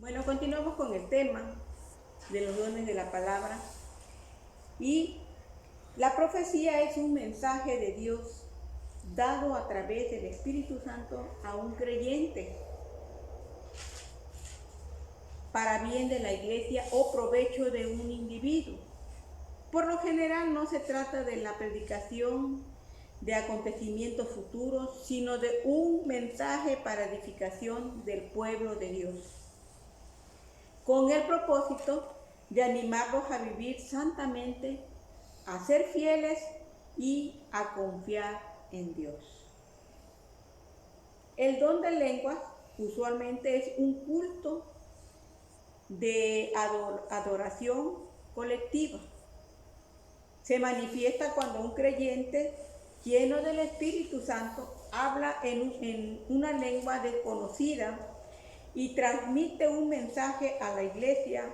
Bueno, continuamos con el tema de los dones de la palabra. Y la profecía es un mensaje de Dios dado a través del Espíritu Santo a un creyente para bien de la iglesia o provecho de un individuo. Por lo general no se trata de la predicación de acontecimientos futuros, sino de un mensaje para edificación del pueblo de Dios, con el propósito de animarlos a vivir santamente, a ser fieles y a confiar en Dios. El don de lenguas usualmente es un culto de adoración colectiva. Se manifiesta cuando un creyente lleno del Espíritu Santo habla en una lengua desconocida y transmite un mensaje a la iglesia.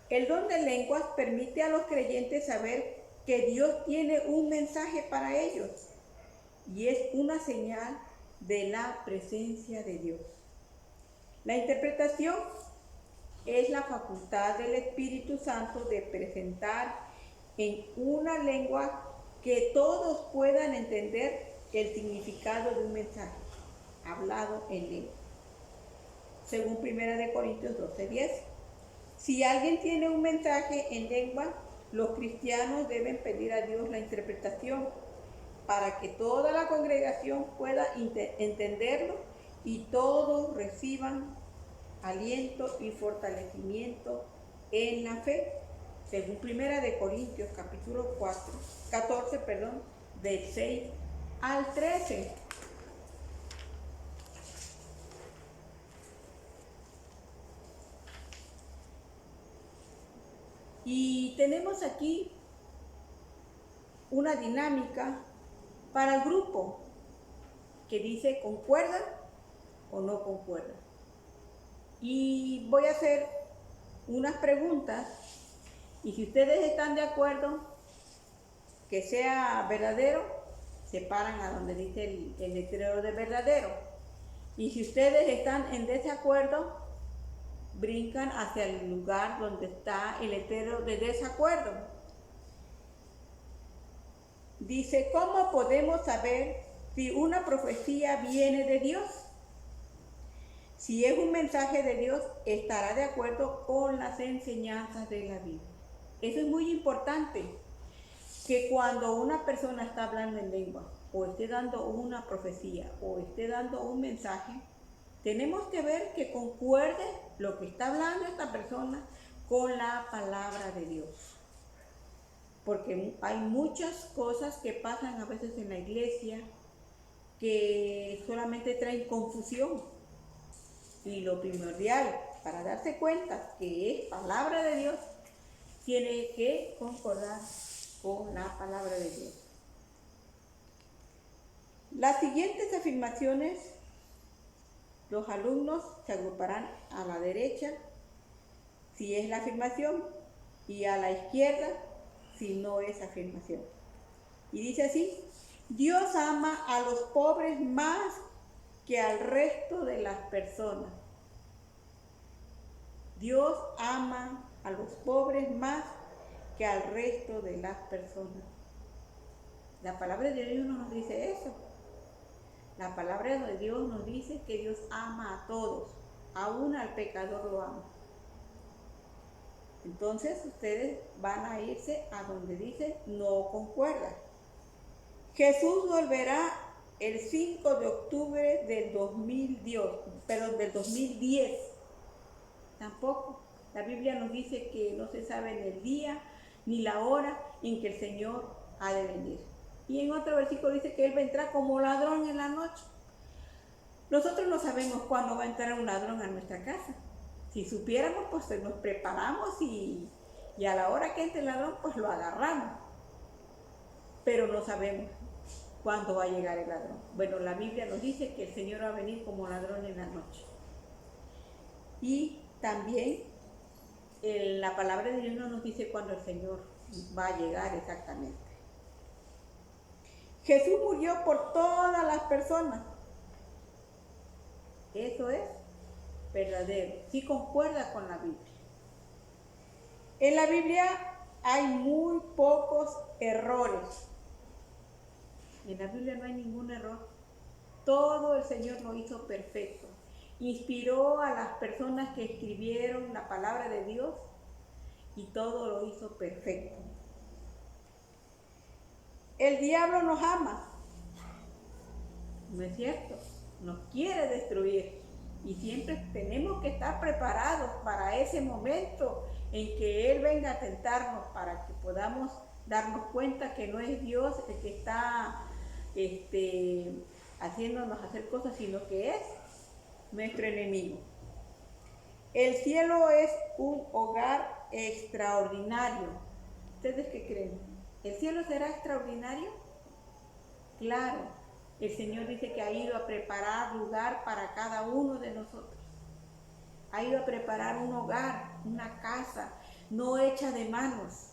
El don de lenguas permite a los creyentes saber que Dios tiene un mensaje para ellos y es una señal de la presencia de Dios. La interpretación es la facultad del Espíritu Santo de presentar en una lengua que todos puedan entender el significado de un mensaje hablado en lengua. Según 1 Corintios 12:10. Si alguien tiene un mensaje en lengua, los cristianos deben pedir a Dios la interpretación para que toda la congregación pueda entenderlo y todos reciban aliento y fortalecimiento en la fe. Según 1 Corintios capítulo 14, del 6 al 13. Y tenemos aquí una dinámica para el grupo que dice concuerda o no concuerda. Y voy a hacer unas preguntas y si ustedes están de acuerdo que sea verdadero, se paran a donde dice el letrero de verdadero. Y si ustedes están en desacuerdo, brincan hacia el lugar donde está el letrero de desacuerdo. Dice, ¿cómo podemos saber si una profecía viene de Dios? Si es un mensaje de Dios, estará de acuerdo con las enseñanzas de la Biblia. Eso es muy importante, que cuando una persona está hablando en lengua, o esté dando una profecía, o esté dando un mensaje, tenemos que ver que concuerde lo que está hablando esta persona con la palabra de Dios. Porque hay muchas cosas que pasan a veces en la iglesia que solamente traen confusión. Y lo primordial para darse cuenta que es palabra de Dios, tiene que concordar con la palabra de Dios. Las siguientes afirmaciones, los alumnos se agruparán a la derecha si es la afirmación y a la izquierda si no es afirmación. Y dice así: Dios ama a los pobres más que al resto de las personas. Dios ama a los pobres más que al resto de las personas. La palabra de Dios no nos dice eso. La palabra de Dios nos dice que Dios ama a todos, aún al pecador lo ama. Entonces ustedes van a irse a donde dice no concuerda. Jesús volverá el 5 de octubre del 2010. Tampoco. La Biblia nos dice que no se sabe ni el día ni la hora en que el Señor ha de venir. Y en otro versículo dice que Él vendrá como ladrón en la noche. Nosotros no sabemos cuándo va a entrar un ladrón a nuestra casa. Si supiéramos, pues nos preparamos y a la hora que entre el ladrón, pues lo agarramos. Pero no sabemos cuándo va a llegar el ladrón. Bueno, la Biblia nos dice que el Señor va a venir como ladrón en la noche. Y también la palabra de Dios no nos dice cuándo el Señor va a llegar exactamente. Jesús murió por todas las personas. Eso es verdadero, sí concuerda con la Biblia. En la Biblia hay muy pocos errores. En la Biblia no hay ningún error. Todo el Señor lo hizo perfecto. Inspiró a las personas que escribieron la palabra de Dios y todo lo hizo perfecto. El diablo nos ama, ¿no es cierto? Nos quiere destruir y siempre tenemos que estar preparados para ese momento en que Él venga a tentarnos, para que podamos darnos cuenta que no es Dios el que está haciéndonos hacer cosas, sino que es nuestro enemigo. El cielo es un hogar extraordinario. ¿Ustedes qué creen? ¿El cielo será extraordinario? Claro, el Señor dice que ha ido a preparar lugar para cada uno de nosotros. Ha ido a preparar un hogar, una casa, no hecha de manos.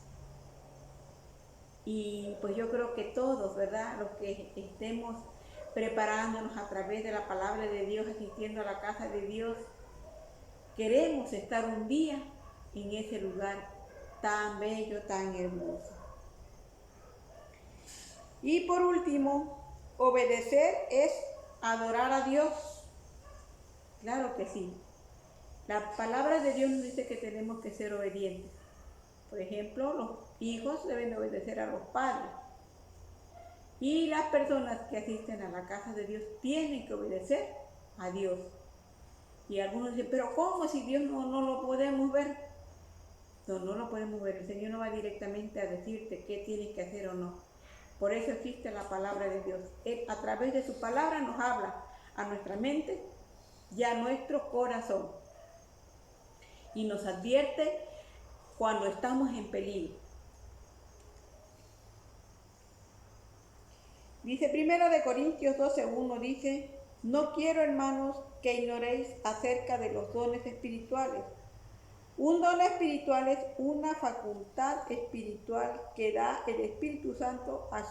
Y pues yo creo que todos, ¿verdad? Los que estemos preparándonos a través de la palabra de Dios, asistiendo a la casa de Dios, queremos estar un día en ese lugar tan bello, tan hermoso. Y por último, obedecer es adorar a Dios. Claro que sí. La palabra de Dios nos dice que tenemos que ser obedientes. Por ejemplo, los hijos deben obedecer a los padres. Y las personas que asisten a la casa de Dios tienen que obedecer a Dios. Y algunos dicen, pero ¿cómo si Dios no lo podemos ver? No lo podemos ver. El Señor no va directamente a decirte qué tienes que hacer o no. Por eso existe la palabra de Dios. Él a través de su palabra nos habla a nuestra mente y a nuestro corazón. Y nos advierte cuando estamos en peligro. Dice 1 Corintios 12:1, dice, no quiero, hermanos, que ignoréis acerca de los dones espirituales. Un don espiritual es una facultad espiritual que da el Espíritu Santo a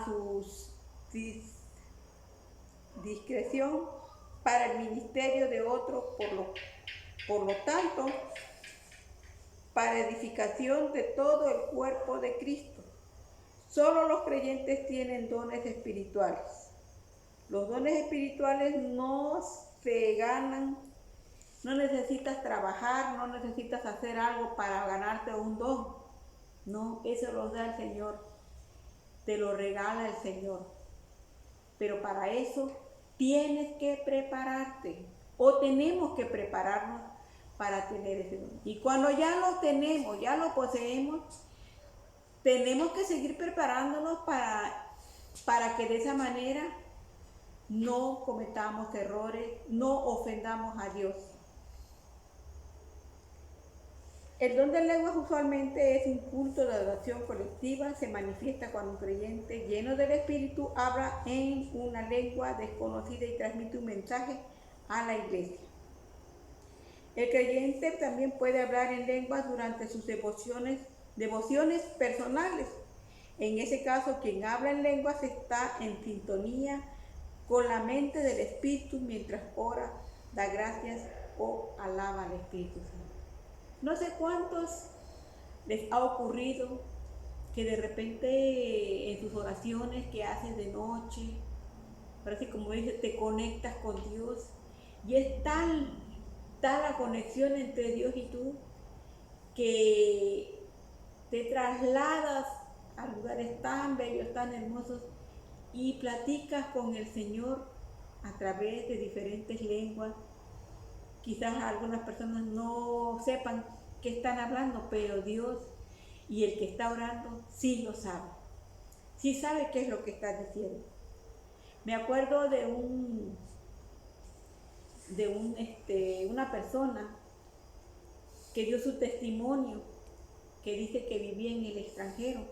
sus discreción para el ministerio de otro, por lo tanto, para edificación de todo el cuerpo de Cristo. Solo los creyentes tienen dones espirituales. Los dones espirituales no se ganan. No necesitas trabajar, no necesitas hacer algo para ganarte un don. No, eso lo da el Señor. Te lo regala el Señor. Pero para eso tienes que prepararte. O tenemos que prepararnos para tener ese don. Y cuando ya lo tenemos, ya lo poseemos, tenemos que seguir preparándonos para que de esa manera no cometamos errores, no ofendamos a Dios. El don de lenguas usualmente es un culto de adoración colectiva. Se manifiesta cuando un creyente lleno del Espíritu habla en una lengua desconocida y transmite un mensaje a la iglesia. El creyente también puede hablar en lenguas durante sus devociones personales. En ese caso, quien habla en lenguas está en sintonía con la mente del Espíritu mientras ora, da gracias o alaba al Espíritu Santo. No sé cuántos les ha ocurrido que de repente en tus oraciones que haces de noche, parece como dice, te conectas con Dios y es tal la conexión entre Dios y tú que te trasladas a lugares tan bellos, tan hermosos y platicas con el Señor a través de diferentes lenguas. Quizás algunas personas no sepan qué están hablando, pero Dios y el que está orando sí lo sabe. Sí sabe qué es lo que está diciendo. Me acuerdo de una persona que dio su testimonio, que dice que vivía en el extranjero.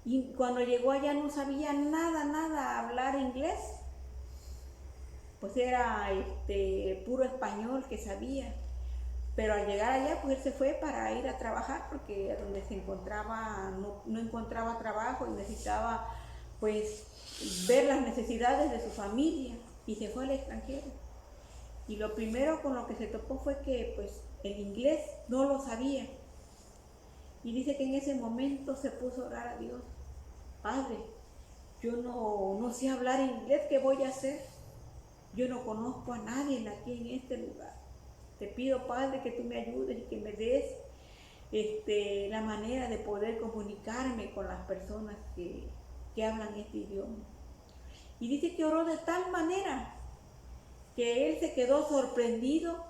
Y cuando llegó allá no sabía nada hablar inglés. Pues era puro español que sabía, pero al llegar allá pues él se fue para ir a trabajar porque donde se encontraba no encontraba trabajo y necesitaba pues ver las necesidades de su familia y se fue al extranjero. Y lo primero con lo que se topó fue que pues el inglés no lo sabía. Y dice que en ese momento se puso a orar a Dios. Padre, yo no sé hablar inglés, ¿qué voy a hacer? Yo no conozco a nadie aquí en este lugar. Te pido, Padre, que tú me ayudes y que me des la manera de poder comunicarme con las personas que hablan este idioma. Y dice que oró de tal manera que él se quedó sorprendido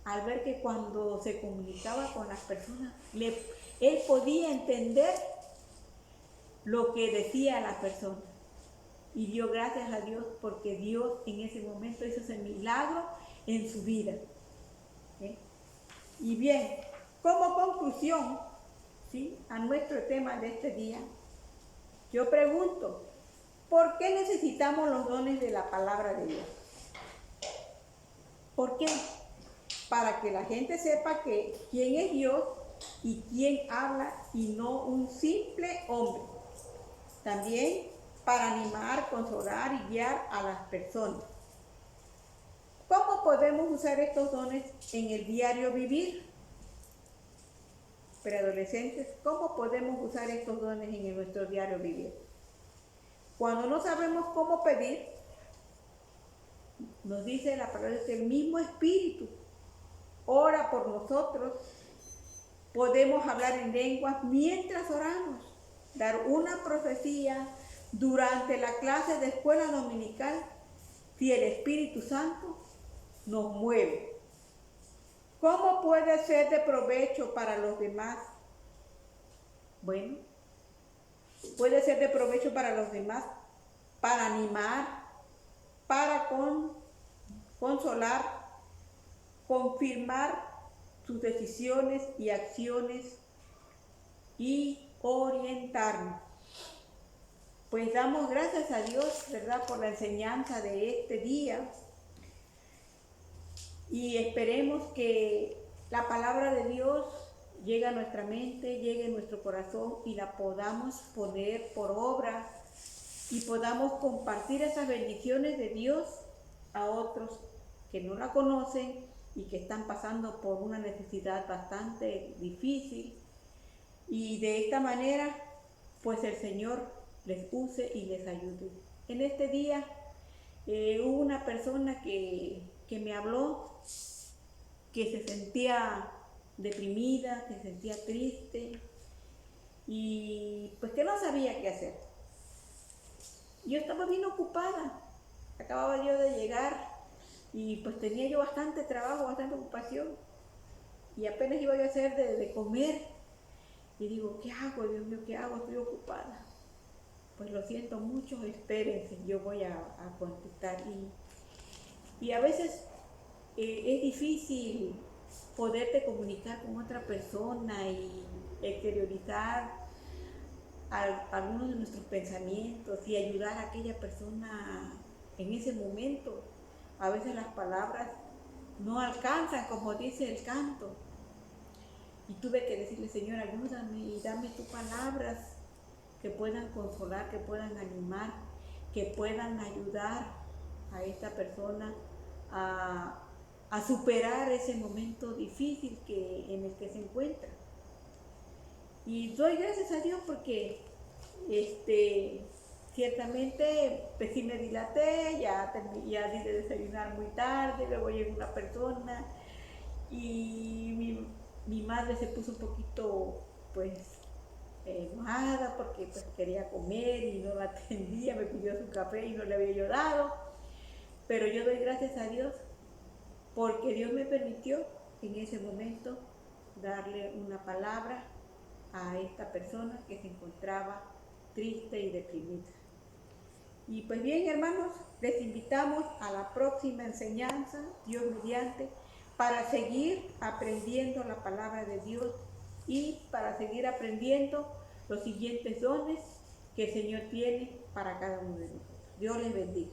al ver que cuando se comunicaba con las personas, él podía entender lo que decía la persona. Y dio gracias a Dios porque Dios en ese momento hizo ese milagro en su vida. Y bien, como conclusión, ¿sí?, a nuestro tema de este día, yo pregunto, ¿por qué necesitamos los dones de la palabra de Dios? ¿Por qué? Para que la gente sepa que quién es Dios y quién habla y no un simple hombre. También para animar, consolar y guiar a las personas. ¿Cómo podemos usar estos dones en el diario vivir? Preadolescentes, ¿cómo podemos usar estos dones en nuestro diario vivir? Cuando no sabemos cómo pedir, nos dice la palabra que el mismo Espíritu ora por nosotros. Podemos hablar en lenguas mientras oramos, dar una profecía durante la clase de escuela dominical, si el Espíritu Santo nos mueve. ¿Cómo puede ser de provecho para los demás? Bueno, puede ser de provecho para los demás, para animar, para consolar, confirmar sus decisiones y acciones y orientarnos. Pues damos gracias a Dios, ¿verdad?, por la enseñanza de este día. Y esperemos que la palabra de Dios llegue a nuestra mente, llegue a nuestro corazón y la podamos poner por obra y podamos compartir esas bendiciones de Dios a otros que no la conocen y que están pasando por una necesidad bastante difícil. Y de esta manera, pues el Señor les use y les ayude. En este día hubo una persona que me habló, que se sentía deprimida, que se sentía triste y pues que no sabía qué hacer. Yo estaba bien ocupada, acababa yo de llegar y pues tenía yo bastante trabajo, bastante ocupación y apenas iba yo a hacer de comer y digo, ¿qué hago? Dios mío, ¿qué hago? Estoy ocupada. Pues lo siento mucho, espérense, yo voy a contestar. Y a veces es difícil poderte comunicar con otra persona y exteriorizar algunos de nuestros pensamientos y ayudar a aquella persona en ese momento. A veces las palabras no alcanzan, como dice el canto. Y tuve que decirle, Señor, ayúdame y dame tus palabras que puedan consolar, que puedan animar, que puedan ayudar a esta persona a superar ese momento difícil en el que se encuentra. Y doy gracias a Dios porque ciertamente pues sí me dilaté, ya di de desayunar muy tarde, luego llegó una persona y mi madre se puso un poquito pues enojada porque pues quería comer y no la atendía, me pidió su café y no le había yo dado, pero yo doy gracias a Dios porque Dios me permitió en ese momento darle una palabra a esta persona que se encontraba triste y deprimida. Y pues bien, hermanos, les invitamos a la próxima enseñanza, Dios mediante, para seguir aprendiendo la palabra de Dios y para seguir aprendiendo los siguientes dones que el Señor tiene para cada uno de nosotros. Dios les bendiga.